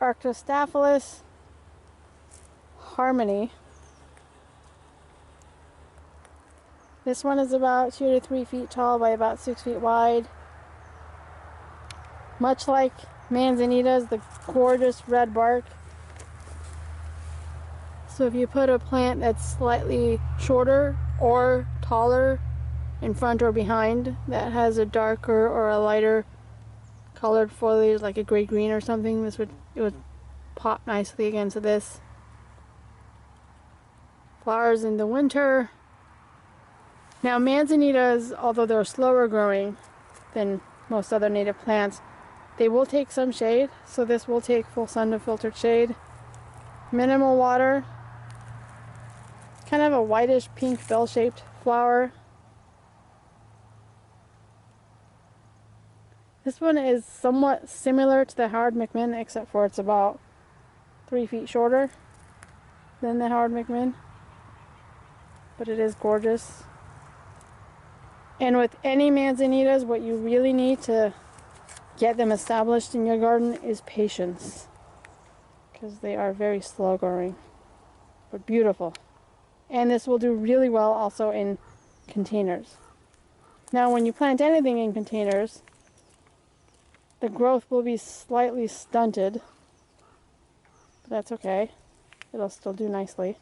Arctostaphylos Harmony. This one is about 2 to 3 feet tall by about 6 feet wide. Much like Manzanita's, the gorgeous red bark. So if you put a plant that's slightly shorter or taller in front or behind that has a darker or a lighter colored foliage, like a gray green or something, it would pop nicely against this. Flowers in the winter. Now Manzanitas, although they're slower growing than most other native plants, they will take some shade, so this will take full sun to filtered shade. Minimal water. Kind of a whitish pink bell-shaped flower. This one is somewhat similar to the Howard McMinn, except for it's about 3 feet shorter than the Howard McMinn. But it is gorgeous. And with any Manzanitas, what you really need to get them established in your garden is patience, because they are very slow growing, but beautiful. And this will do really well also in containers. Now when you plant anything in containers, the growth will be slightly stunted, but that's okay. It'll still do nicely.